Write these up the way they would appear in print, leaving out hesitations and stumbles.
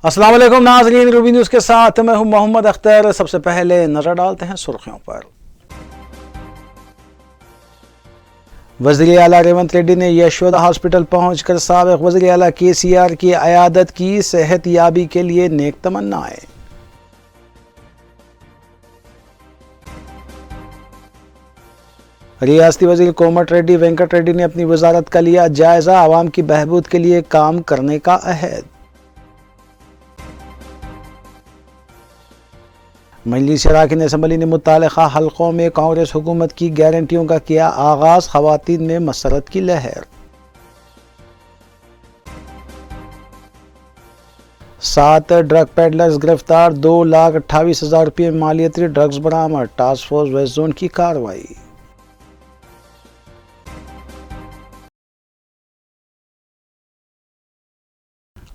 अस्सलाम वालेकुम नाज़रीन, रूबी न्यूज़ के साथ मैं हूं मोहम्मद अख्तर। सबसे पहले नजर डालते हैं सुर्खियों पर। वज़ीर आला रेवंत रेड्डी ने यशोदा हॉस्पिटल पहुंचकर साबिक़ वज़ीर आला KCR की अयादत की। सेहत याबी के लिए नेक तमन्नाएं। रियासती वज़ीर कोमट रेड्डी वेंकट रेड्डी ने अपनी वजारत का लिया जायजा। आवाम की बहबूद के लिए काम करने का अहद। मजलिस अराकीन असम्बली ने मुत्तल्लिक़ा हलकों में कांग्रेस हुकूमत की गारंटियों का किया आगाज। ख़वातीन में मसरत की लहर। 7 ड्रग पेडलर्स गिरफ्तार। 2,28,000 रुपये मालियती ड्रग्स बरामद। टास्क फोर्स वेस्ट जोन की कार्रवाई।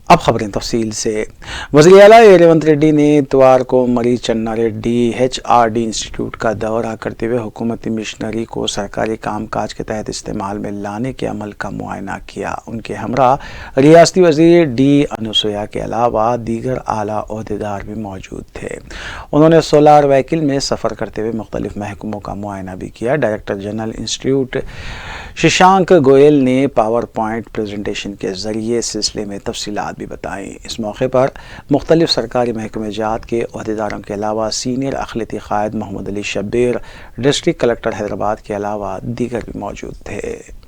अब खबरें तफसील से। वज़ीर आला रेवंत रेड्डी ने इतवार को मरीज चन्ना रेड्डी HRD इंस्टीट्यूट का दौरा करते हुए हुकूमती मिशनरी को सरकारी कामकाज के तहत इस्तेमाल में लाने के अमल का मुआयना किया। उनके हमरा रियासती वज़ीर D अनुसुया के अलावा दीगर आला ओहदेदार भी मौजूद थे। उन्होंने सोलार व्हीकल में सफ़र करते हुए मुख्तलिफ महकमों का मुआयना भी किया। Director general institute Shashank Goyal ने पावर पॉइंट प्रेजेंटेशन के ज़रिए सिलसिले में तफसीलात भी बताई। इस मौके पर मुख्तलिफ सरकारी महकमे जात के ओहदेदारों के अलावा सीनियर अखिलती कायद मोहम्मद अली शब्बीर, डिस्ट्रिक्ट कलेक्टर हैदराबाद के अलावा दीगर भी मौजूद थे।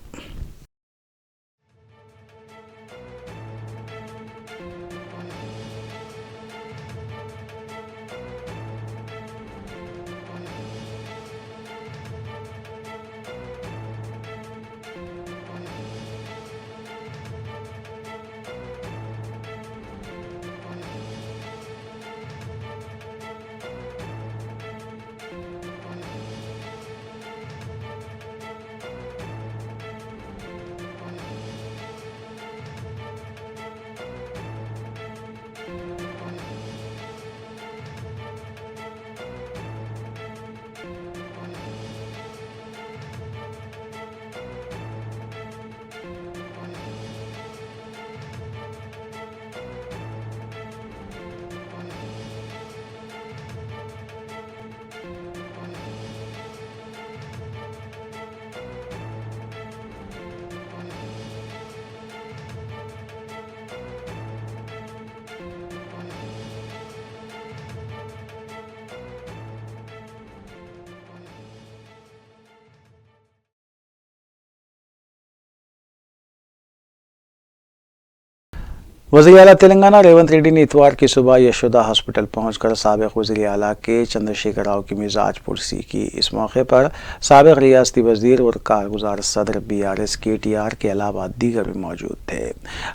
वज़ीर आला तेलंगाना रेवंत रेड्डी ने इतवार की सुबह यशोदा हॉस्पिटल पहुंचकर साबिक़ वज़ीर आला के चंद्रशेखर राव की मिजाज पुरसी की। इस मौके पर साबिक़ रियासती वज़ीर और कारगुजार सदर BRS KTR के अलावा दीगर भी मौजूद थे।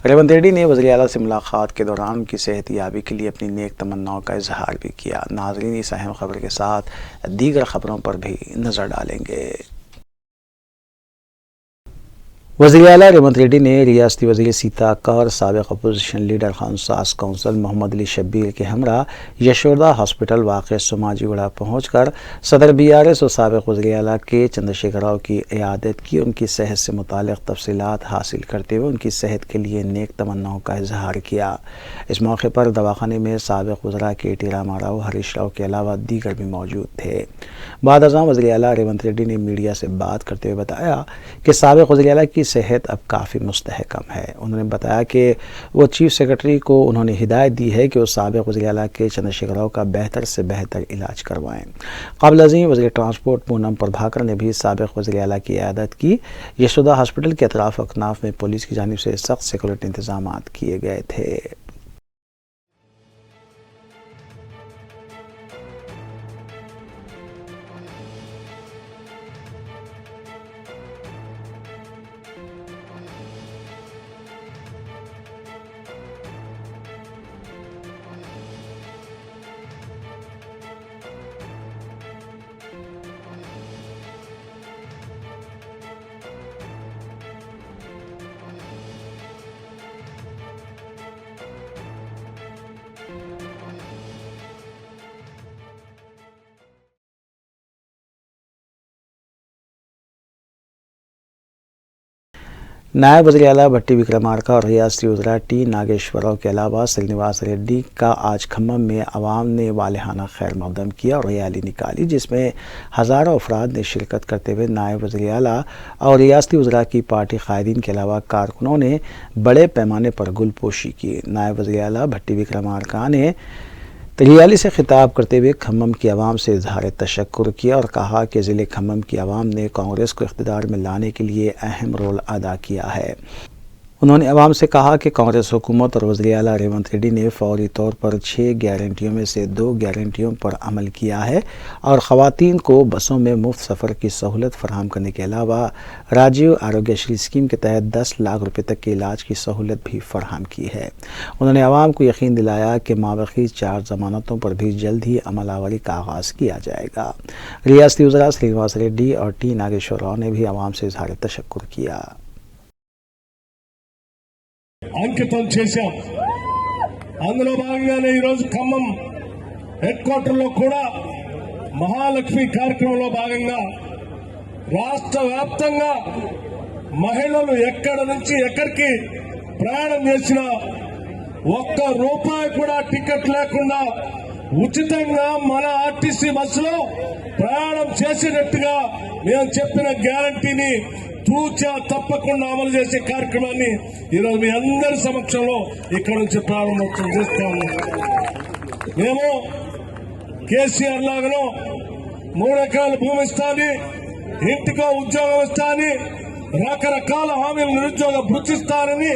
रेवंत रेड्डी ने वज़ीर आला से मुलाकात के दौरान उनकी सेहत याबी के लिए अपनी नेक तमन्नाओं का इजहार भी किया। नाज़रीन, इस अहम खबर के साथ दीगर खबरों पर भी नज़र डालेंगे। वज़ीर आला रेवंत रेड्डी ने रियासती वज़ीर सीता कौर, साबिक़ अपोजिशन लीडर खानसास कौंसल मोहम्मद अली शब्बीर के हमरा यशोदा हॉस्पिटल वाक़ सोमाजीगुड़ा पहुँचकर सदर BRS और साबिक़ वज़ीर आला के चंद्रशेखर राव की इयादत की। उनकी सेहत से मुताल्लिक़ तफसीलात हासिल करते हुए उनकी सेहत के लिए नेक तमन्नाओं का इजहार किया। इस मौके पर दवाखाने में साबिक़ वज़रा KT रामा राव, हरीश राव के अलावा दीगर भी मौजूद थे। बाद अज़ां वज़ीर आला रेवंत रेड्डी ने मीडिया से बात करते हुए बताया कि साबिक़ वज़ीर आला की सेहत अब काफ़ी मुस्तहकम है। उन्होंने बताया कि वो चीफ सेक्रेटरी को उन्होंने हिदायत दी है कि वो साबिक़ वज़ीर आला के चंद्रशेखर राव का बेहतर से बेहतर इलाज करवाएं। क़ाबिल अज़ीम वज़ीर ट्रांसपोर्ट पूनम प्रभाकर ने भी साबिक़ वज़ीर आला की इयादत की। यशोदा हॉस्पिटल के अतराफ़ अकनाफ में पुलिस की जानिब से सख्त सिक्योरिटी इंतजाम किए गए थे। नायब वज़ीर आला भट्टी विक्रमार्का और रियासती वज़रा टी नागेश्वरराव के अलावा श्रीनिवास रेड्डी का आज खम्मम में अवाम ने वालिहाना खैर मकदम किया और रैली निकाली, जिसमें हज़ारों अफराद ने शिरकत करते हुए नायब वज़ीर आला और रियासती वज़रा की पार्टी कायदीन के अलावा कारकुनों ने बड़े पैमाने पर गुलपोशी की। नायब वज़ीर आला भट्टी विक्रमार्का ने रैली से खिताब करते हुए खम्मम की आवाम से इजहार तशक्कुर किया और कहा कि ज़िले खम्मम की आवाम ने कांग्रेस को इख्तिदार में लाने के लिए अहम रोल अदा किया है। उन्होंने अवाम से कहा कि कांग्रेस हुकूमत और वज़ीर आला रेवंत रेड्डी ने फौरी तौर पर 6 गारंटियों में से 2 गारंटियों पर अमल किया है और ख़वातीन को बसों में मुफ्त सफ़र की सहूलत फराहम करने के अलावा राजीव आरोग्यश्री स्कीम के तहत 10 लाख रुपये तक के इलाज की सहूलत भी फराहम की है। उन्होंने अवाम को यकीन दिलाया कि माबकी 4 ज़मानतों पर भी जल्द ही अमलावरी का आगाज़ किया जाएगा। रियासती वज़रा श्रीनिवास रेड्डी और टी नागेश्वर राव ने भी अवाम से इजहार तशक्कुर किया। అంకితం చేశాం। అందులో భాగంగానే ఈరోజు ఖమ్మం హెడ్ క్వార్టర్లో కూడా మహాలక్ష్మి కార్యక్రమంలో భాగంగా రాష్ట్ర వ్యాప్తంగా మహిళలు ఎక్కడ నుంచి ఎక్కడికి ప్రయాణం చేసినా ఒక్క రూపాయి కూడా టికెట్ లేకుండా ఉచితంగా మన ఆర్టీసీ బస్సులో ప్రయాణం చేసేటట్టుగా మేము చెప్పిన గ్యారంటీని తూచా తప్పకుండా అమలు చేసే కార్యక్రమాన్ని ఈరోజు మీ అందరి సమక్షంలో ఇక్కడ నుంచి ప్రారంభోత్సవం చేస్తా ఉన్నాం। మేము కేసీఆర్ లాగానో 3 ఎకరాల భూమి ఇస్తాని, ఇంటికో ఉద్యోగం ఇస్తాని, రకరకాల హామీలు నిరుద్యోగ భృతి ఇస్తానని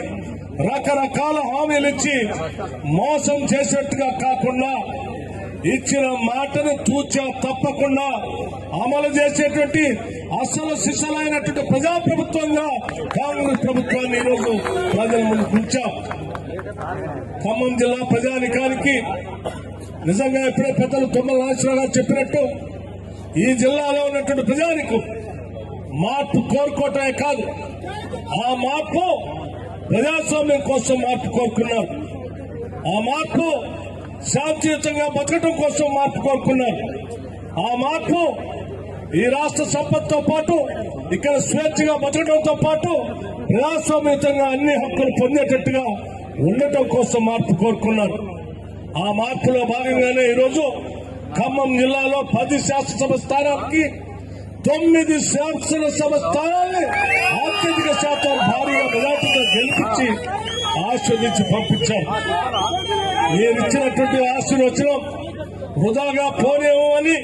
రకరకాల హామీలు ఇచ్చి మోసం చేసేట్టుగా కాకుండా ఇచ్చిన మాటను తూచా తప్పకుండా అమలు చేసేటువంటి అసలు సిసలైనటువంటి ప్రజాప్రభుత్వంగా కాంగ్రెస్ ప్రభుత్వాన్ని ఈరోజు ప్రజల ముందుకు ఉంచాం। ఖమ్మం జిల్లా ప్రజానికానికి నిజంగా ఇప్పుడే పెద్దలు తుమ్మల నాగేశ్వరరావు గారు చెప్పినట్టు ఈ జిల్లాలో ఉన్నటువంటి ప్రజానికం మార్పు కోరుకోవటమే కాదు, ఆ మార్పు ప్రజాస్వామ్యం కోసం మార్పు కోరుకున్నారు, ఆ మార్పు శాంతియుతంగా బతకడం కోసం మార్పు కోరుకున్నారు, ఆ మార్పు ఈ రాష్ట్ర సంపదతో పాటు ఇక్కడ స్వేచ్ఛగా బతకడంతో పాటు ప్రజాస్వామ్యతంగా అన్ని హక్కులు పొందేటట్టుగా ఉండటం కోసం మార్పు కోరుకున్నారు। ఆ మార్పులో భాగంగానే ఈరోజు ఖమ్మం జిల్లాలో 10 శాసనసభ స్థానానికి 9 శాసనసభ స్థానాల్ని అత్యధిక శాతం భారీగా మెజార్టీగా గెలిపించి ఆస్వాదించి పంపించారు। మీరు ఇచ్చినటువంటి ఆశీర్వచనం వృధాగా పోనేమో అని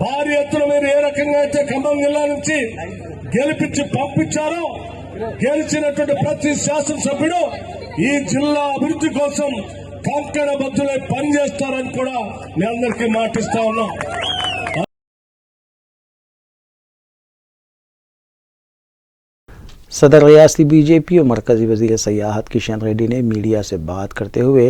భారీ ఎత్తున మీరు ఏ రకంగా అయితే ఖమ్మం జిల్లా నుంచి గెలిపించి పంపించారో గెలిచినటువంటి ప్రతి శాసనసభ్యుడు ఈ జిల్లా అభివృద్ధి కోసం కంకణ బద్దులై పనిచేస్తారని కూడా మీ అందరికీ మాటిస్తా ఉన్నాం। सदर रियासती बीजेपी और मरकजी वजीर सयाहत किशन रेड्डी ने मीडिया से बात करते हुए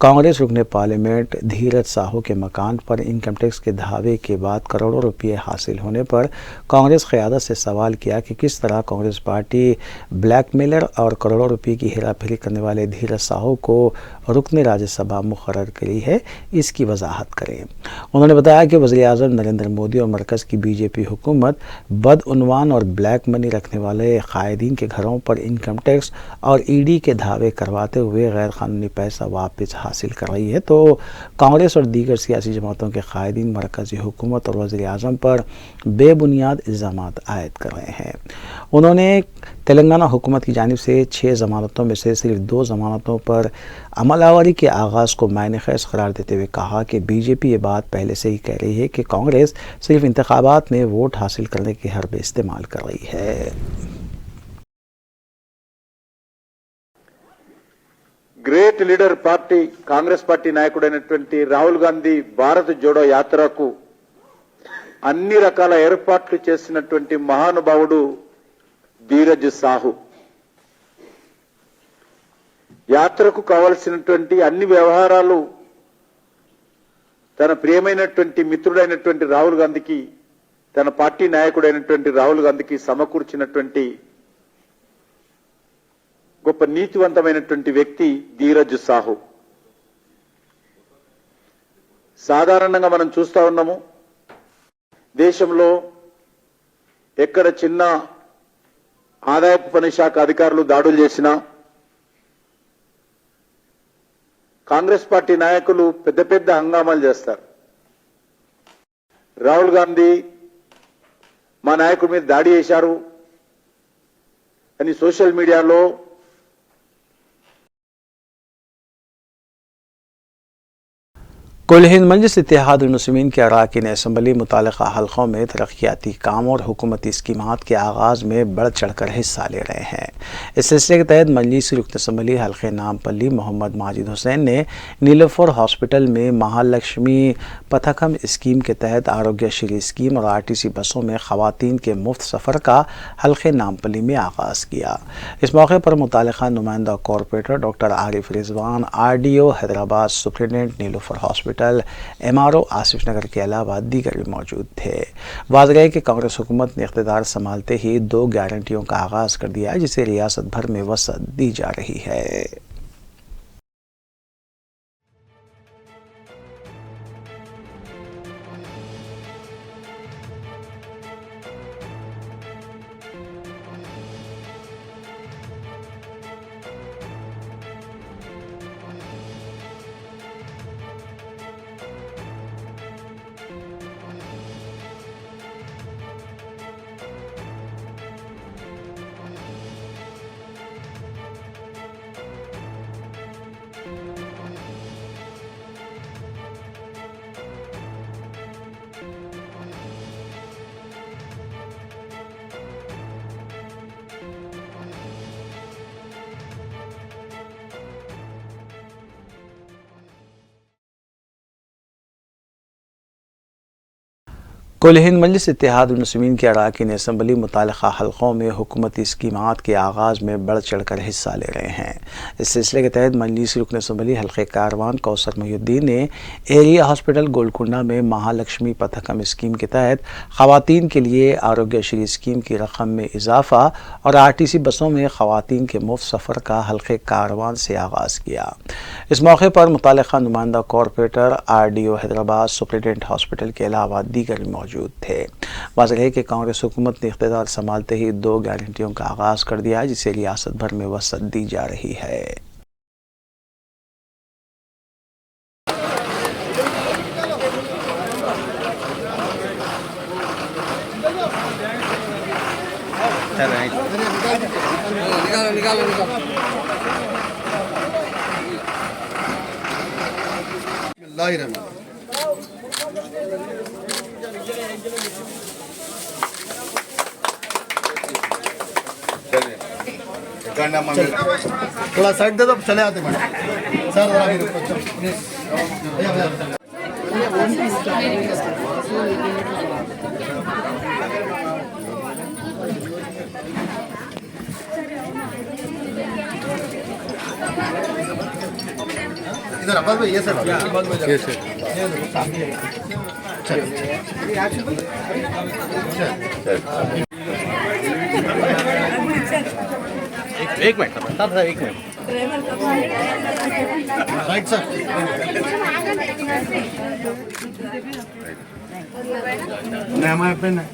कांग्रेस रुकने पार्लियामेंट धीरज साहू के मकान पर इनकम टैक्स के दावे के बाद करोड़ों रुपये हासिल होने पर कांग्रेस क़यादत से सवाल किया कि किस तरह कांग्रेस पार्टी ब्लैकमेलर और करोड़ों रुपये की हेराफेरी करने वाले धीरज साहू को रुकने राज्यसभा मुकर्रर करी है, इसकी वजाहत करें। उन्होंने बताया कि वज़ीर आज़म नरेंद्र मोदी और मरकज़ की बीजेपी हुकूमत बदउनवान और ब्लैक मनी रखने वाले कायदीन के घरों पर इनकम टैक्स और ईडी के दावे करवाते हुए गैर कानूनी पैसा वापस हासिल कर रही है, तो कांग्रेस और दीगर सियासी जमातों के कायदीन मरकज़ी हुकूमत और वज़ीर आज़म पर बेबुनियाद इल्ज़ामात आयद कर रहे हैं। उन्होंने तेलंगाना हुकूमत की जानिब से 6 ज़मानतों में से सिर्फ 2 ज़मानतों पर अमलावरी के आगाज़ को मायने खैज़ करार देते हुए कहा कि बीजेपी ये बात पहले से ही कह रही है कि कांग्रेस सिर्फ इंतखाबात में वोट हासिल करने के हरबे इस्तेमाल कर रही है। Great leader party Congress party నాయకుడైనటువంటి రాహుల్ గాంధీ భారత్ జోడో యాత్రకు అన్ని రకాల ఏర్పాట్లు చేసినటువంటి మహానుభావుడు ధీరజ్ సాహు యాత్రకు కావాల్సినటువంటి అన్ని వ్యవహారాలు తన ప్రియమైనటువంటి మిత్రుడైనటువంటి రాహుల్ గాంధీకి, తన పార్టీ నాయకుడైనటువంటి రాహుల్ గాంధీకి సమకూర్చినటువంటి గొప్ప నీతివంతమైనటువంటి వ్యక్తి ధీరజ్ సాహు। సాధారణంగా మనం చూస్తా ఉన్నాము, దేశంలో ఎక్కడ చిన్న ఆదాయపు పన్ను శాఖ అధికారులు దాడులు చేసినా, కాంగ్రెస్ పార్టీ నాయకులు పెద్ద పెద్ద హంగామాలు చేస్తారు. రాహుల్ గాంధీ మా నాయకుడి మీద దాడి చేశారు అని సోషల్ మీడియాలో कुल हिंद मजलिस इत्तेहादुल मुस्लिमीन के अरकान असम्बली मुतालिका हल्कों में तरक्याती काम और हुकूमती स्कीमात के आगाज़ में बढ़ चढ़कर हिस्सा ले रहे हैं। इस सिलसिले के तहत मजलिस रुकन असम्बली हल्के नामपल्ली मोहम्मद माजिद हुसैन ने नीलोफर हॉस्पिटल में महालक्ष्मी पथकम स्कीम के तहत आरोग्यश्री स्कीम और RTC बसों में ख़वातीन के मुफ्त सफ़र का हल्के नामपल्ली में आगाज़ किया। इस मौके पर मुतालिका नुमाइंदा corporator doctor Arif Rizwan, RDO Hyderabad, superintendent Nilofer hospital, MRO Asif Nagar के अलावा दीगर भी मौजूद थे। वाज़ेह है कि कांग्रेस हुकूमत ने इख्तिदार संभालते ही 2 गारंटियों का आगाज़ कर दिया है, जिसे रियासत भर में वसअत दी जा रही है। कुल हिंद मजलिस इत्तेहादुल मुस्लिमीन के अरकान असम्बली मुतालिका हल्कों में हुकूमती स्कीमात के आगाज़ में बढ़ चढ़कर हिस्सा ले रहे हैं। इस सिलसिले के तहत मजलिस रुकन असम्बली हल्के कारवान कौसर मोहिउद्दीन ने एरिया हॉस्पिटल गोलकुंडा में महालक्ष्मी पथकम स्कीम के तहत ख़वातीन के लिए आरोग्यश्री स्कीम की रकम में इजाफा और RTC बसों में ख़वातीन के मुफ्त सफ़र का हल्के कारवान से आगाज़ किया। इस मौके पर मुतालिका नुमाइंदा corporator, RDO Hyderabad, superintendent hospital के अलावा दीगर भी मौजूद थे। वाज़ेह है कि कांग्रेस हुकूमत ने इख्तिदार संभालते ही 2 गारंटियों का आगाज़ कर दिया है, जिसे रियासत भर में वसअत दी जा रही है। थोड़ा साइड दे दो, चले आते मैडम। सर जरा भी रुको, प्लीज। इधर अब्बास भाई, ये सर ये सर एक मिनट साहब, एक मिनट राइट सर। नहीं हमारे पेन है।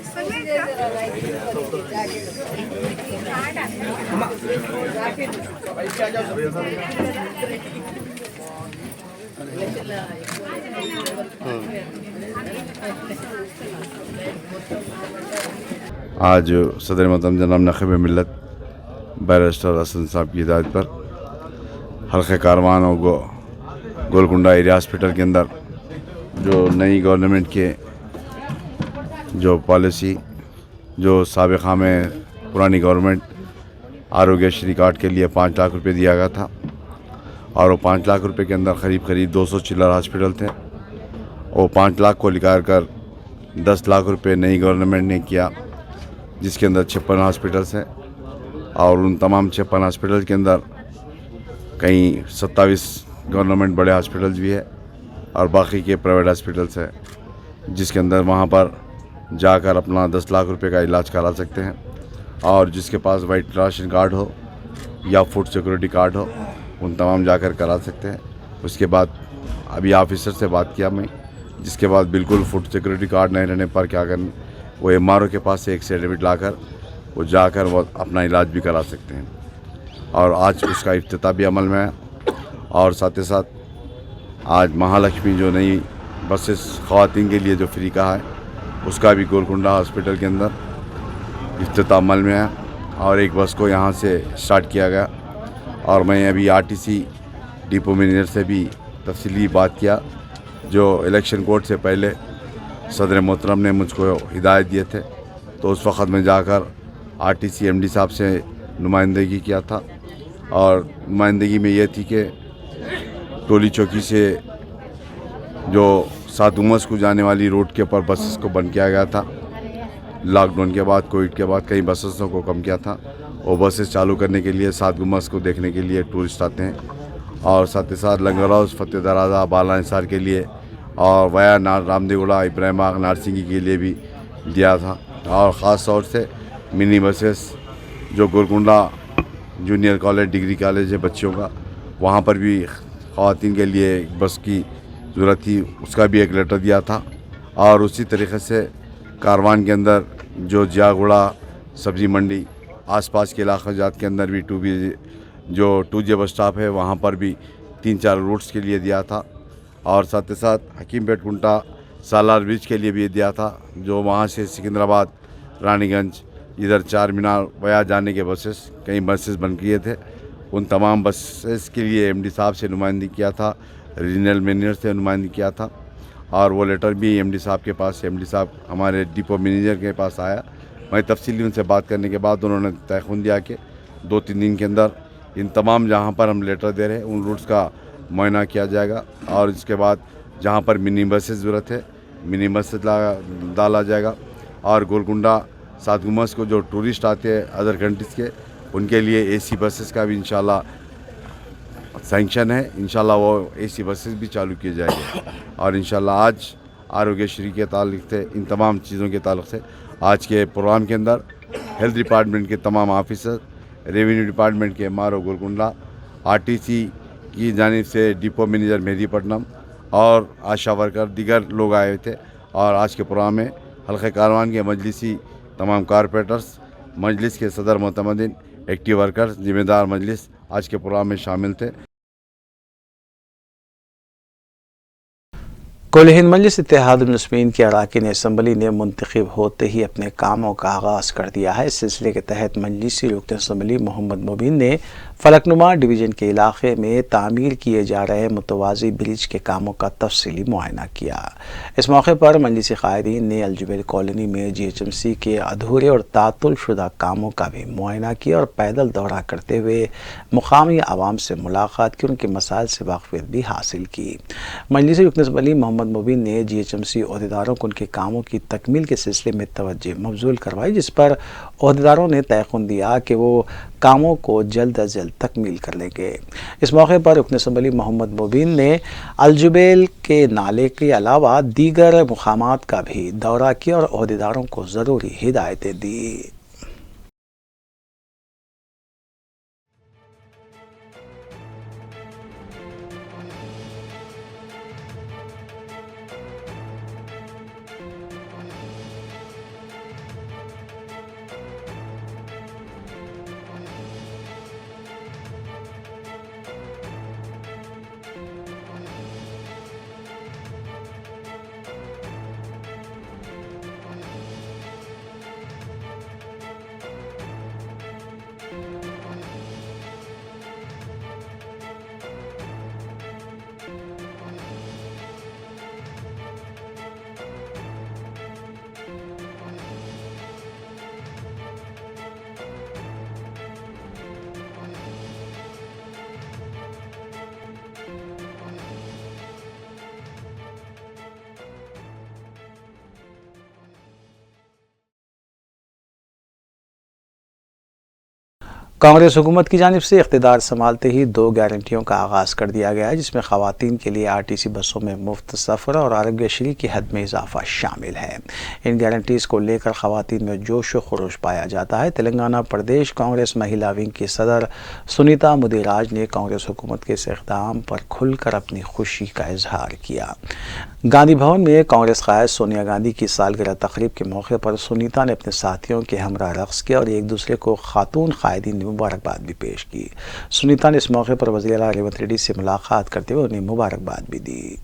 आज सदर मोहतरम जनाब नक़ीब मिल्लत बैरिस्टर हसन साहब की हिदायत पर हल्के कारवान और गोलकुंडा एरिया हॉस्पिटल के अंदर जो नई गवर्नमेंट के जो पॉलिसी जो साबिक़ा में पुरानी गवर्नमेंट आरोग्यश्री कार्ड के लिए 5 लाख रुपए दिया गया था और वो 5 लाख रुपए के अंदर करीब 200 चिल्लर हॉस्पिटल थे। वो 5 लाख को निकाल कर 10 लाख रुपए नई गवर्नमेंट ने किया, जिसके अंदर 56 हॉस्पिटल्स हैं और उन तमाम 56 हॉस्पिटल के अंदर कहीं 27 गवर्नमेंट बड़े हॉस्पिटल्स भी है और बाकी के प्राइवेट हॉस्पिटल्स हैं, जिसके अंदर वहाँ पर जाकर अपना 10 लाख रुपए का इलाज करा सकते हैं। और जिसके पास वाइट राशन कार्ड हो या फूड सिक्योरिटी कार्ड हो, उन तमाम जाकर करा सकते हैं। उसके बाद अभी ऑफिसर से बात किया मैं, जिसके बाद बिल्कुल फूड सिक्योरिटी कार्ड नहीं रहने पर क्या करना, वो MRO के पास से एक सर्टिफिकेट लाकर वो जाकर वो अपना इलाज भी करा सकते हैं। और आज उसका इफ्तिताह भी अमल में है। और साथ ही साथ आज महालक्ष्मी जो नई बसेस ख़वातीन के लिए जो फ्री कहा है, उसका भी गोलकुंडा हॉस्पिटल के अंदर इफ्तिताह अमल में है। और एक बस को यहाँ से स्टार्ट किया गया। और मैं अभी आरटीसी डिपो मैनेजर से भी तफसीली बात किया, जो इलेक्शन कोड से पहले सदर मोहतरम ने मुझको हिदायत दिए थे, तो उस वक़्त मैं जाकर आरटीसी एमडी साहब से नुमाइंदगी किया था। और नुमाइंदगी में ये थी कि टोली चौकी से जो 7 गुम्बद को जाने वाली रोड के ऊपर बसेस को बंद किया गया था। लॉकडाउन के बाद, कोविड के बाद कई बसेसों को कम किया था। वो बसेस चालू करने के लिए 7 गुम्बद को देखने के लिए टूरिस्ट आते हैं। और साथ ही साथ लंगर हाउस, फतेह दराजा, बाला हिसार के लिए और वया रामदेवगुड़ा, इब्राहिम बाग, नारसिंगी के लिए भी दिया था। और ख़ास तौर से मिनी बसेस जो Golconda junior college, degree college है बच्चों का, वहाँ पर भी ख़वातीन के लिए एक बस की ज़रूरत थी, उसका भी एक लेटर दिया था। और उसी तरीक़े से कारवान के अंदर जो जियागुड़ा सब्ज़ी मंडी, आसपास के इलाक़ा जात के अंदर भी 2G बस स्टॉप है, वहाँ पर भी 3-4 रूट्स के लिए दिया था। और साथ ही साथ हकीमपेट कुंटा सालार ब्रिज के लिए भी दिया था, जो वहाँ से सिकंदराबाद, रानीगंज, इधर 4 मीनार वया जाने के बसेस, कई बसेस बन किए थे। उन तमाम बसेस के लिए एमडी साहब से नुमाइंदगी किया था, रीजनल मैनेजर से नुमाइंदगी किया था। और वो लेटर भी एमडी साहब के पास, एमडी साहब हमारे डिपो मैनेजर के पास आया। मैं तफसीली उनसे बात करने के बाद उन्होंने तयख़ुन दिया कि 2-3 दिन के अंदर इन तमाम जहाँ पर हम लेटर दे रहे हैं उन रूट्स का मुआयना किया जाएगा। और इसके बाद जहाँ पर मिनी बसेस ज़रूरत है, मिनी बसेस डाला जाएगा। और गोलकुंडा 7 गुम्बद को जो टूरिस्ट आते हैं अदर कंट्रीज़ के, उनके लिए एसी बसेस का भी इंशाल्लाह सैंक्शन है। इंशाल्लाह वो एसी बसेस भी चालू किए जाएंगे। और इंशाल्लाह आज आरोग्यश्री के ताल्लुक़ से, इन तमाम चीज़ों के ताल्लुक़ से आज के प्रोग्राम के अंदर हेल्थ डिपार्टमेंट के तमाम ऑफिसर, रेवेन्यू डिपार्टमेंट के एमआरओ गोलकुंडा, आरटीसी की जानिब से डिपो मैनेजर मेहदीपट्टनम और आशा वर्कर, दीगर लोग आए थे। और आज के प्रोग्राम में हल्के कारवान के मजलिसी तमाम कारपोरेटर्स, मजलिस के सदर मोतमदीन, एक्टिव वर्कर्स, ज़िम्मेदार मजलिस आज के प्रोग्राम में शामिल थे। कुल हिंद मजलिस इत्तेहादुल मुस्लिमीन की अरकान असम्बली ने मुंतखब होते ही अपने कामों का आगाज़ कर दिया है। इस सिलसिले के तहत मजलिसी रुकन असम्बली मोहम्मद मुबीन ने फलकनुमा डिवीज़न के इलाके में तामीर किए जा रहे मुतवाज़ी ब्रिज के कामों का तफसीली मुआयना किया। इस मौके पर मजलिसी क़ायदीन ने अलजुबैल कॉलोनी में GHMC के अधूरे और तातुल शुदा कामों का भी मुआयना किया और पैदल दौरा करते हुए मुकामी आवाम से मुलाकात की, उनके मसाइल से वाक़फ़ियत भी हासिल की। मजलिसी रुकन असम्बली मोहम्मद मुबीन ने GHMC ओहदेदारों को उनके कामों की तकमील के सिलसिले में तवज्जो मबज़ूल करवाई, जिस पर ओहदेदारों ने तयक़ुन दिया कि वो कामों को जल्द अज जल्द तकमील कर लेंगे। इस मौके पर रुकन असम्बली मोहम्मद मुबीन ने अलजुबैल के नाले के अलावा दीगर मुकामात का भी दौरा किया और ओहदेदारों को ज़रूरी हिदायतें दी। कांग्रेस हुकूमत की जानिब से इख्तिदार संभालते ही 2 गारंटियों का आगाज़ कर दिया गया है, जिसमें ख़वातीन के लिए आरटीसी बसों में मुफ्त सफ़र और आरोग्यश्री की हद में इजाफा शामिल है। इन गारंटीज़ को लेकर ख़वातीन में जोश व खरोश पाया जाता है। तेलंगाना प्रदेश कांग्रेस महिला विंग की सदर सुनीता मुदिराज ने कांग्रेस हुकूमत के इस इक़दाम पर खुलकर अपनी खुशी का इजहार किया। गांधी भवन में कांग्रेस कायद सोनिया गांधी की सालगिरह तकरीब के मौके पर सुनीता ने अपने साथियों के हमरा रक़्स किया और एक दूसरे को खातून कायदीन ने मुबारकबाद भी पेश की। सुनीता ने इस मौके पर वज़ीर आला रेवंत रेड्डी से मुलाकात करते हुए उन्हें मुबारकबाद भी दी।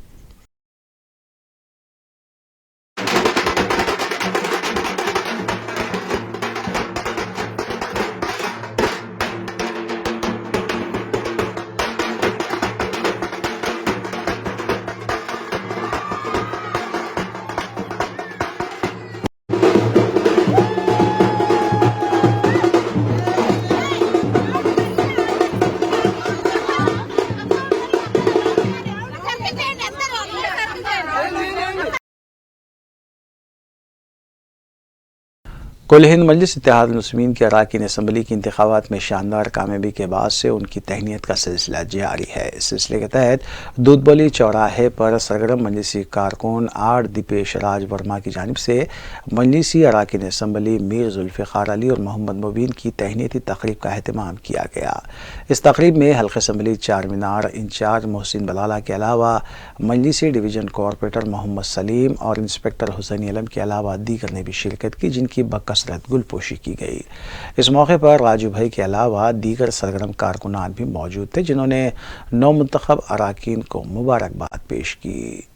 कुल हिंद मजलिस इत्तेहाद मुस्लिमीन की अरकान असम्बली की इंतखाबात में शानदार कामयाबी के बाद से उनकी तहनीत का सिलसिला जारी है। इस सिलसिले के तहत दूधबली चौराहे पर सरगर्म मजलिसी कारकुन आर दीपेश राज वर्मा की जानिब से मजलिसी अरकान असम्बली मीर जुल्फ़िकार अली और मोहम्मद मुबीन की तहनीती तकरीब का अहतमाम किया गया। इस तकरीब में हल्क़े असम्बली चार मीनार इंचार्ज मोहसिन बलाला के अलावा मजलिसी डिवीज़न कॉरपोरेटर मोहम्मद सलीम और इंस्पेक्टर हुसैन अलम के अलावा दीगर ने भी शिरकत की, जिनकी बकसरत गुलपोशी की गई। इस मौके पर राजू भाई के अलावा दीगर सरगर्म कारकुनान भी मौजूद थे, जिन्होंने नौ मुंतखब अरकान को मुबारकबाद पेश की।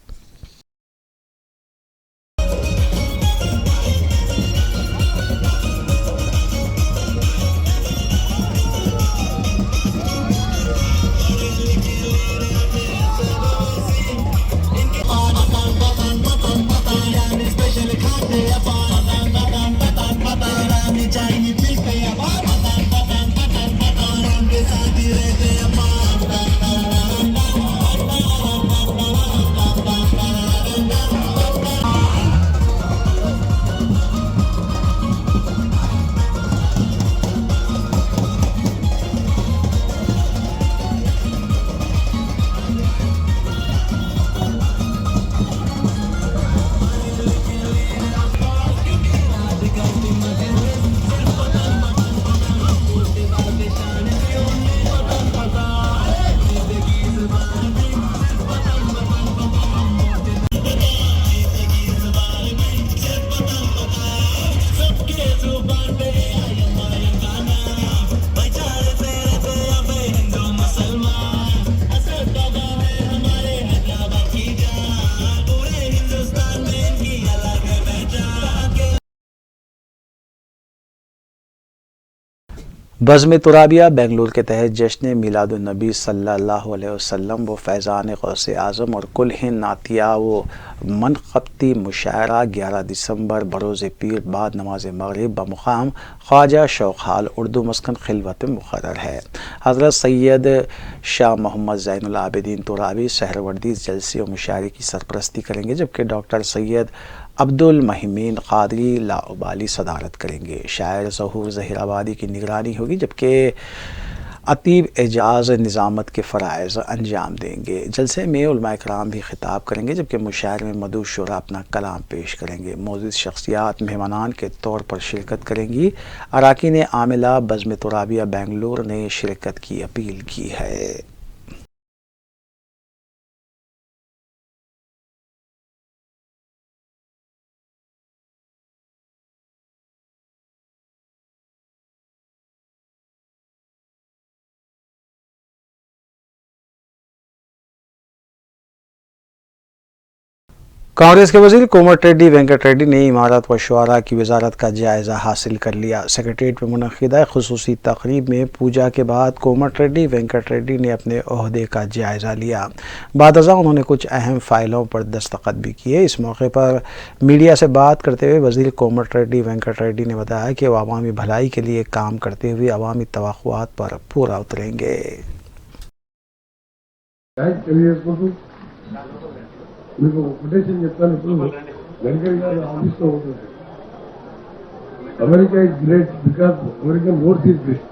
बज़्म तुराबिया बेंगलुरु के तहत जश्न मिलादुन्नबी सल्लल्लाहु अलैहि वसल्लम व फैज़ान गौसे आज़म और कुल हिंद नातिया व मनक़बती मुशायरा 11 दिसंबर बरोज़ पीर बाद नमाज मग़रिब बमुक़ाम ख्वाजा शौक़हाल उर्दू मस्कन खिलवत में मुक़र्रर है। हज़रत सैयद शाह मोहम्मद ज़ैनुल आबिदीन तुराबी सहरवर्दी जलसे और मुशायरे की सरपरस्ती करेंगे, जबकि डॉक्टर सैयद अब्दुल महिमीन क़ादरी लाउबाली सदारत करेंगे। शायर ज़हूर ज़हीराबादी की निगरानी होगी, जबकि अतीब एजाज़ निज़ामत के फ़राइज़ अंजाम देंगे। जलसे में उलमा इकराम भी खिताब करेंगे, जबकि मुशायरे में मदू शुरा अपना कलाम पेश करेंगे। मौजूद शख्सियात मेहमानान के तौर पर शिरकत करेंगी। अरकान आमिला बज़्म तुराबिया बेंगलुरु ने शिरकत की अपील की है। कांग्रेस के वज़ीर कोमटिरेड्डी वेंकट रेड्डी ने इमारत व शुआरा की वजारत का जायज़ा हासिल कर लिया। सेक्रेटेरिएट में मुनक़िदा खुसूसी तक़रीब में पूजा के बाद कोमटिरेड्डी वेंकट रेड्डी ने अपने ओहदे का जायज़ा लिया। बादअज़ां उन्होंने कुछ अहम फ़ाइलों पर दस्तखत भी किए। इस मौके पर मीडिया से बात करते हुए वज़ीर कोमटिरेड्डी वेंकट रेड्डी ने बताया कि वो अवामी भलाई के लिए काम करते हुए अवामी तवक़्क़ुआत पर पूरा उतरेंगे। మీకు కొటేషన్ చెప్తాను. ఇప్పుడు వెంకయ్య గారు ఆఫీస్లో ఉంటుంది. America is great because American roads is great.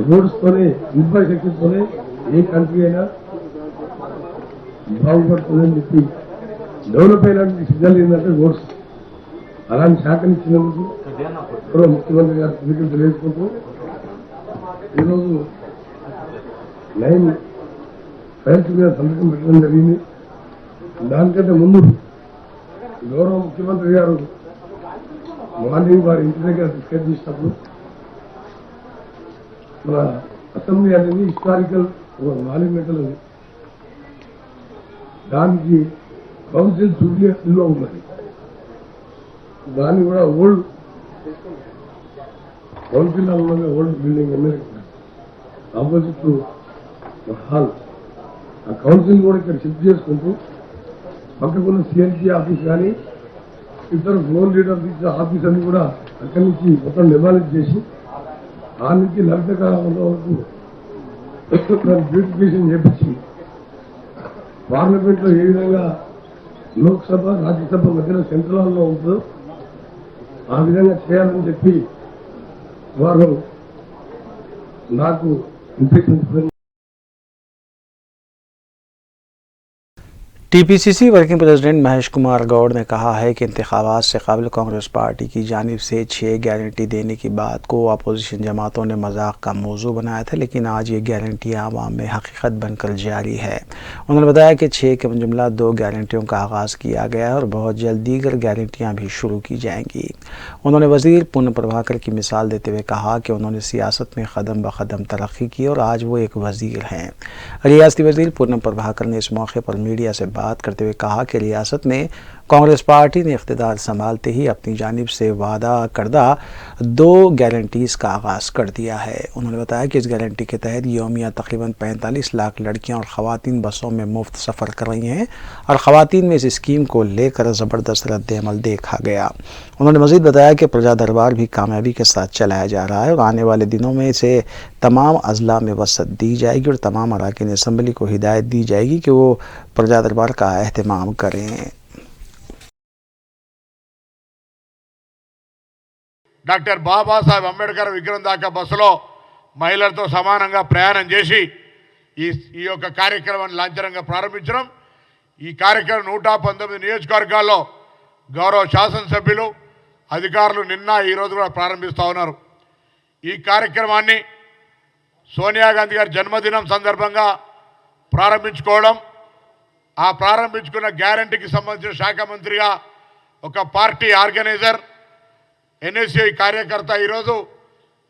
రోడ్స్తోనే ఇన్ఫ్రాస్ట్రక్చర్తోనే ఏ కంట్రీ అయినా బాగుపడుతుందని చెప్పి డెవలప్ అయినటువంటి సిగ్నల్ ఏంటంటే రోడ్స్. అలాంటి శాఖనిచ్చినందుకు కూడా ముఖ్యమంత్రి గారు కృతజ్ఞతలు తెలియజేసుకుంటూ ఈరోజు 9 ఫైల్స్ మీద సంతకం పెట్టడం జరిగింది. దానికంటే ముందు గౌరవ ముఖ్యమంత్రి గారు మార్నింగ్ వారి ఇంటి దగ్గర డిస్కస్ చేసినప్పుడు మన అసెంబ్లీ అనేది హిస్టారికల్ మాన్యుమెంటల్ ఉంది. దానికి కౌన్సిల్ జూబ్లీలో ఉన్నది. దాన్ని కూడా ఓల్డ్ కౌన్సిల్ ఉన్నది, ఓల్డ్ బిల్డింగ్ ఆపోజిట్ హాల్. ఆ కౌన్సిల్ కూడా ఇక్కడ షిఫ్ట్ చేసుకుంటూ పక్కకున్న సిఎల్సీ ఆఫీస్ కానీ ఇతర ఫ్లోర్ లీడర్ ఆఫీస్ అన్ని కూడా అక్కడి నుంచి మొత్తం డెమాలిష్ చేసి ఆ నుంచి లలిత కాలంలో వరకు బ్యూటిఫికేషన్ చేపించి పార్లమెంట్లో ఏ విధంగా లోక్సభ రాజ్యసభ మధ్యలో సెంట్రల్ హాల్లో ఉంటుందో ఆ విధంగా చేయాలని చెప్పి వారు నాకు impression. TPCC working president Mahesh Kumar Goud ने कहा है कि इंतखाबात से कबल कांग्रेस पार्टी की जानिब से 6 गारंटी देने की बात को अपोजिशन जमातों ने मजाक का मौजू बनाया था, लेकिन आज ये गारंटियाँ आवाम में हकीकत बनकर जारी है। उन्होंने बताया कि 6 के जुमला 2 गारंटियों का आगाज़ किया गया है और बहुत जल्द दीगर गारंटियाँ भी शुरू की जाएंगी। उन्होंने वज़ीर पूर्ण प्रभाकर की मिसाल देते हुए कहा कि उन्होंने सियासत में कदम ब कदम तरक्की की और आज वो एक वज़ीर हैं। रियासती वज़ीर पूर्ण प्रभाकर ने इस मौके पर मीडिया से बात करते हुए कहा कि रियासत में कांग्रेस पार्टी ने इख्तिदार संभालते ही अपनी जानिब से वादा करदा 2 गारंटीज़ का आगाज़ कर दिया है। उन्होंने बताया कि इस गारंटी के तहत यौमिया तकरीबन 45 लाख लड़कियां और ख़वातीन बसों में मुफ्त सफ़र कर रही हैं और ख़वातीन में इस स्कीम को लेकर ज़बरदस्त रद्द-ए-अमल देखा गया। उन्होंने मज़ीद बताया कि प्रजा दरबार भी कामयाबी के साथ चलाया जा रहा है और आने वाले दिनों में इसे तमाम अज़ला में वसअत दी जाएगी और तमाम अराकीन असम्बली को हिदायत दी जाएगी कि वो प्रजा दरबार का एहतमाम करें। డాక్టర్ బాబాసాహెబ్ అంబేద్కర్ విగ్రహం దాకా బస్సులో మహిళలతో సమానంగా ప్రయాణం చేసి ఈ యొక్క కార్యక్రమాన్ని లాంఛనంగా ప్రారంభించడం. ఈ కార్యక్రమం 119 నియోజకవర్గాల్లో గౌరవ శాసనసభ్యులు అధికారులు నిన్న ఈరోజు కూడా ప్రారంభిస్తూ ఉన్నారు. ఈ కార్యక్రమాన్ని సోనియా గాంధీ గారి జన్మదినం సందర్భంగా ప్రారంభించుకోవడం, ఆ ప్రారంభించుకున్న గ్యారంటీకి సంబంధించిన శాఖ మంత్రిగా ఒక పార్టీ ఆర్గనైజర్ ఎన్ఎస్ఐ కార్యకర్త ఈరోజు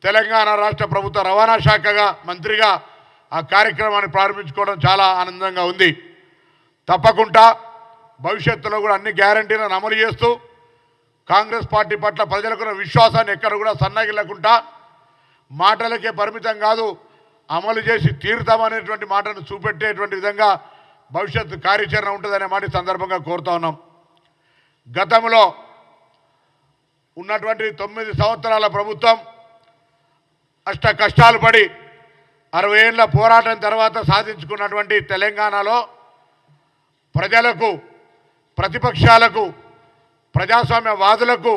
తెలంగాణ రాష్ట్ర ప్రభుత్వ రవాణా శాఖగా మంత్రిగా ఆ కార్యక్రమాన్ని ప్రారంభించుకోవడం చాలా ఆనందంగా ఉంది. తప్పకుండా భవిష్యత్తులో కూడా అన్ని గ్యారంటీలను అమలు చేస్తూ కాంగ్రెస్ పార్టీ పట్ల ప్రజలకున్న విశ్వాసాన్ని ఎక్కడ కూడా సన్నగిల్లకుండా మాటలకే పరిమితం కాదు, అమలు చేసి తీరుతామనేటువంటి మాటను చూపెట్టేటువంటి విధంగా భవిష్యత్తు కార్యాచరణ ఉంటుందనే మాట సందర్భంగా కోరుతా ఉన్నాం. గతంలో ఉన్నటువంటి 9 సంవత్సరాల ప్రభుత్వం అష్ట కష్టాలు పడి 60 ఏళ్ల పోరాటం తర్వాత సాధించుకున్నటువంటి తెలంగాణలో ప్రజలకు, ప్రతిపక్షాలకు, ప్రజాస్వామ్యవాదులకు,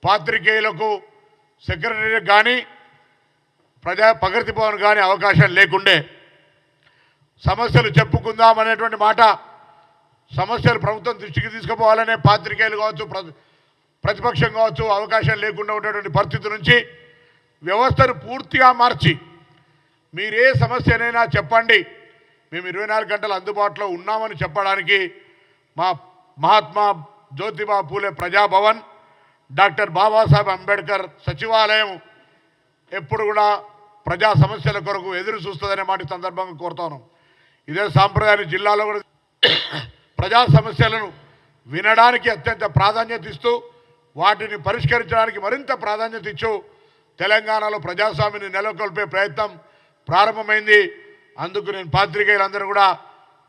పాత్రికేయులకు, సెక్రటరీలకు కానీ ప్రగతి భవన్ కానీ అవకాశం లేకుండే. సమస్యలు చెప్పుకుందామనేటువంటి మాట, సమస్యలు ప్రభుత్వం దృష్టికి తీసుకుపోవాలనే పాత్రికేయులు కావచ్చు, ప్రతిపక్షం కావచ్చు అవకాశం లేకుండా ఉన్నటువంటి పరిస్థితి నుంచి వ్యవస్థను పూర్తిగా మార్చి మీరు ఏ సమస్యనైనా చెప్పండి, మేము 24 గంటలు అందుబాటులో ఉన్నామని చెప్పడానికి మా మహాత్మా జ్యోతిబా పూలే ప్రజాభవన్, డాక్టర్ బాబాసాహెబ్ అంబేద్కర్ సచివాలయం ఎప్పుడు కూడా ప్రజా సమస్యల కొరకు ఎదురు చూస్తుందనే మాట సందర్భంగా కోరుతాను. ఇదే సాంప్రదాయాన్ని జిల్లాలో కూడా ప్రజా సమస్యలను వినడానికి అత్యంత ప్రాధాన్యత ఇస్తూ వాటిని పరిష్కరించడానికి మరింత ప్రాధాన్యత ఇచ్చు తెలంగాణలో ప్రజాస్వామ్యాన్ని నెలకొల్పే ప్రయత్నం ప్రారంభమైంది. అందుకు నేను పాత్రికేయులందరూ కూడా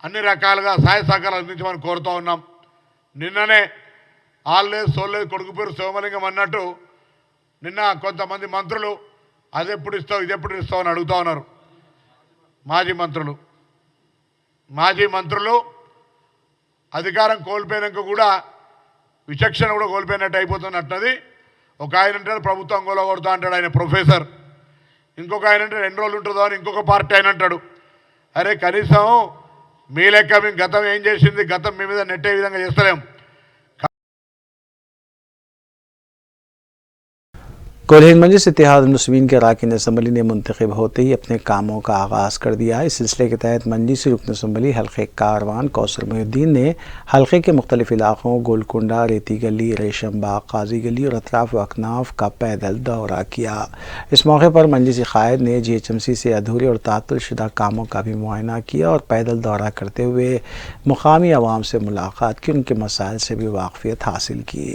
అన్ని రకాలుగా సహాయ సహకారాలు అందించమని కోరుతూ ఉన్నాం. నిన్ననే ఆల్లేదు సోల్లేదు కొడుకు పేరు సోమలింగం అన్నట్టు నిన్న కొంతమంది మంత్రులు అదెప్పుడు ఇస్తావు ఇదెప్పుడు ఇస్తావు అని అడుగుతూ ఉన్నారు. మాజీ మంత్రులు అధికారం కోల్పోయినాక కూడా విచక్షణ కూడా కోల్పోయినట్టు అయిపోతున్నట్టుది. ఒక ఆయన అంటాడు ప్రభుత్వం గొలగొడతా అంటాడు, ఆయన ప్రొఫెసర్. ఇంకొక ఆయన అంటే 2 రోజులు ఉంటుందో అని ఇంకొక పార్టీ ఆయన అంటాడు. అరే కనీసం మీ లెక్క మేము గతం ఏం చేసింది, గతం మీ మీద నెట్టే విధంగా చేస్తలేం. कोल्हीन मजलिस इत्तेहाद मुस्लिमीन के अरकान असम्बली ने मुंतखब होते ही अपने कामों का आगाज़ कर दिया। इस सिलसिले के तहत मजलिस रुकन असम्बली हल्के कारवान कौसर मोहिउद्दीन ने हल्के के मुख्तलिफ इलाकों गोलकुंडा, रेती गली, रेशम बाग, काजी गली और अतराफ व अकनाफ का पैदल दौरा किया। इस मौके पर मजलिस क़ायद ने GHMC से अधूरे और तातुलशुदा कामों का भी मुआयना किया और पैदल दौरा करते हुए मुकामी अवाम से मुलाकात की, उनके मसाइल से भी वाक़फियत हासिल की।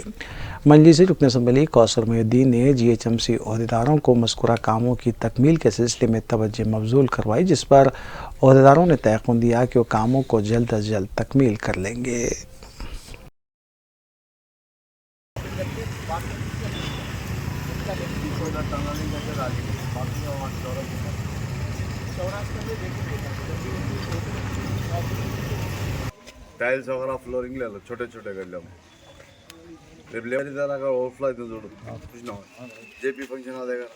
मजलिस रुकन असम्बली कौसर मोहिउद्दीन ने GHMC अहदेदारों को मज़कूरा कामों की तकमील के सिलसिले में तवज्जो मबजूल करवाई, जिस पर अहदेदारों ने तयक़ुन दिया कि वो कामों को जल्द अज जल्द तकमील कर लेंगे। टाइल्स वगैरह फ्लोरिंग ले लो, छोटे छोटे कर लो। अगर ओवरफ्लो इतना जोड़ो कुछ ना हो, JP फंक्शन आ जाएगा।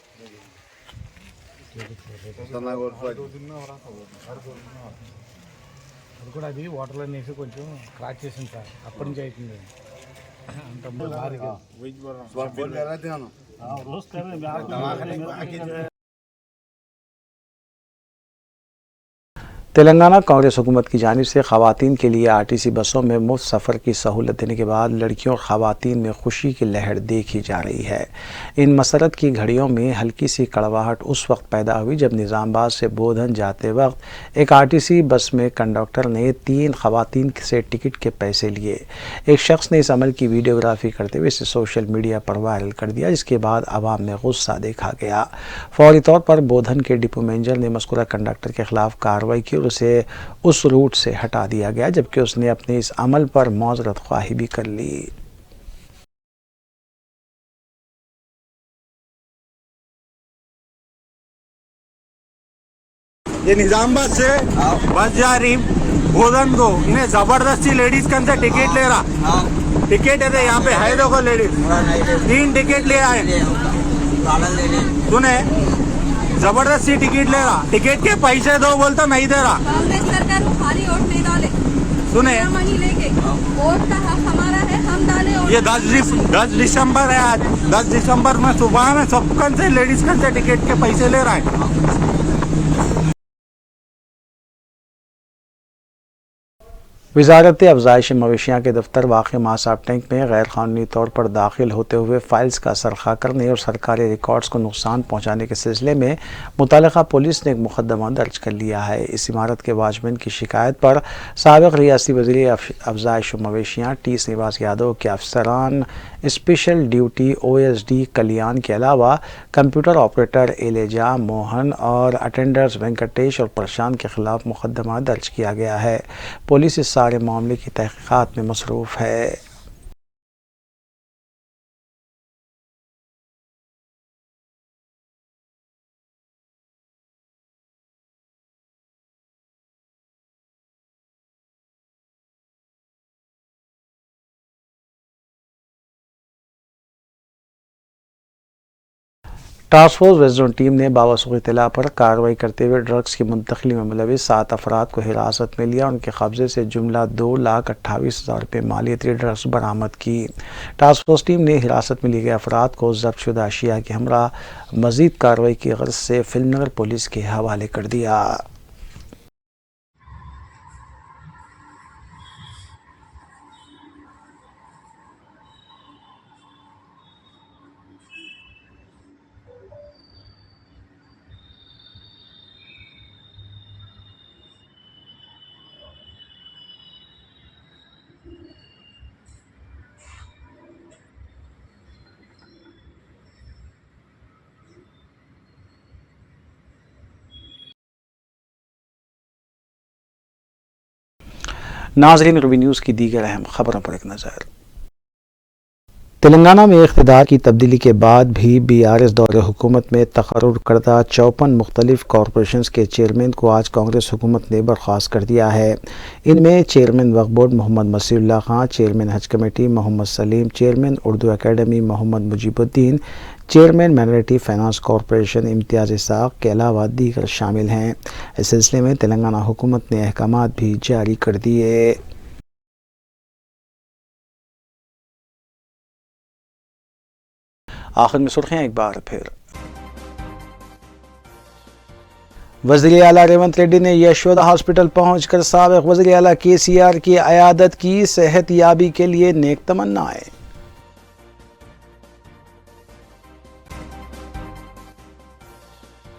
అది కూడా అది వాటర్లో వేసి కొంచెం క్రాచ్ చేసింది సార్, అప్పటి నుంచి అవుతుంది అంత భారీగా రోజు तेलंगाना कांग्रेस हुकूमत की जानिब से ख़वातीन के लिए RTC बसों में मुफ्त सफ़र की सहूलत देने के बाद लड़कियों और ख़वातीन में खुशी की लहर देखी जा रही है। इन मसरत की घड़ियों में हल्की सी कड़वाहट उस वक्त पैदा हुई जब निज़ामबाद से बोधन जाते वक्त एक RTC बस में कंडक्टर ने 3 ख़वातीन से टिकट के पैसे लिए। एक शख्स ने इस अमल की वीडियोग्राफी करते हुए इसे सोशल मीडिया पर वायरल कर दिया, जिसके बाद आवाम में गुस्सा देखा गया। फौरी तौर पर बोधन के डिपो मैनेजर ने मज़कूरा कंडक्टर के ख़िलाफ़ कार्रवाई की, उसे उस रूट से हटा दिया गया, जबकि उसने अपने इस अमल पर मौज़रत ख्वाही भी कर ली। ये निजामबाद से बस जा रही बोधन को, इन्हें जबरदस्ती लेडीज कन से टिकट ले रहा। टिकट है यहाँ पे है, देखो लेडीज 3 टिकट ले आए, सुने जबरदस्ती टिकट ले रहा। टिकट के पैसे दो बोलता नहीं दे रहा। कांग्रेस सरकार को खाली वोट नहीं डाले, सुने मनी लेके वोट का हक हमारा है, हम डाले। ये 10 दिसंबर है आज। 10 दिसंबर में सुबह में सब कन से लेडीज कन से टिकट के पैसे ले रहा है। वजारत अफजाइश मवेशियाँ के दफ्तर वाक़ मासाब टैंक में गैर कानूनी तौर पर दाखिल होते हुए फ़ाइल्स का सरखा करने और सरकारी रिकॉर्ड्स को नुकसान पहुँचाने के सिलसिले में मुतल्लिक़ा पुलिस ने एक मुकदमा दर्ज कर लिया है। इस इमारत के वॉचमैन की शिकायत पर साबिक़ रियासती वज़ीर अफजाइश मवेशियाँ T श्रीनिवास यादव के अफसरान स्पेशल ड्यूटी OSD कल्याण के अलावा कंप्यूटर ऑपरेटर एलेजा मोहन और अटेंडर्स वेंकटेश और प्रशांत के खिलाफ मुकदमा दर्ज किया गया है। पुलिस इस सारे मामले की तहकीकात में मसरूफ़ है। Task force west zone team ने बावसूख इत्तला पर कार्रवाई करते हुए ड्रग्स की मुंतकली में मुलविस 7 अफराद को हिरासत में लिया। उनके कब्जे से जुमला 2,28,000 रुपये मालियती ड्रग्स बरामद की। टास्क फोर्स टीम ने हिरासत में लिए गए अफराद को जब्तशुदा अशिया के हमरा मजीद कार्रवाई की गर्ज से फिल्मनगर पुलिस के हवाले कर दिया। नाज़रीन, रूबी न्यूज़ की दीगर अहम खबरों पर एक नज़र। तेलंगाना में इख्तिदार की तब्दीली के बाद भी BRS दौरे हुकूमत में तकर्रुर करदा 54 मुख्तलिफ कॉरपोरेशंस के चेयरमैन को आज कांग्रेस हुकूमत ने बर्खास्त कर दिया है। इनमें chairman Waqf board Mohammed Masihullah Khan, chairman Haj committee Mohammed Saleem, chairman Urdu academy Mohammed Mujeebuddin, chairman minority finance corporation Imtiaz Ishaq के अलावा दीगर शामिल हैं। इस सिलसिले में तेलंगाना हुकूमत ने अहकाम भी जारी कर दिए। आखिर में सुर्खियां एक बार फिर। वज़ीर आला रेवंत रेड्डी ने यशोदा हॉस्पिटल पहुंचकर साबिक़ वज़ीर आला KCR की अयादत की, सेहत याबी के लिए नेक तमन्नाएं।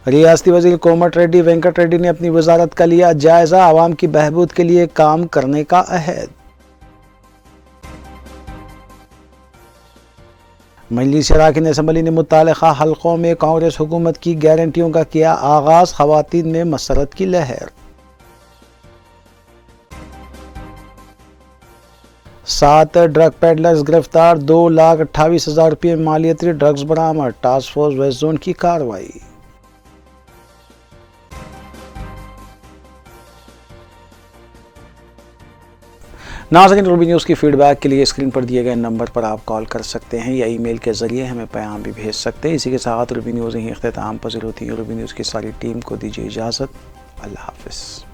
रियासती वज़ीर कोमट रेड्डी वेंकट रेड्डी ने अपनी वजारत का लिया जायजा, आवाम की बहबूद के लिए काम करने का अहद। मजलिस अराकीन असम्बली ने मुतालिका हलकों में कांग्रेस हुकूमत की गारंटियों का किया आगाज, खवातीन में मसरत की लहर। 7 ड्रग पेडलर्स गिरफ्तार, 2,28,000 रुपये मालियती ड्रग्स बरामद, टास्क फोर्स वेस्ट जोन की कार्रवाई। नाज़रीन, रूबी न्यूज़ की फीडबैक के लिए स्क्रीन पर दिए गए नंबर पर आप कॉल कर सकते हैं या ईमेल के ज़रिए हमें पैगाम भी भेज सकते हैं। इसी के साथ रूबी न्यूज़ ही इख्तिताम पज़ीर होती है। रूबी न्यूज़ की सारी टीम को दीजिए इजाज़त। अल्लाह हाफ़िज़।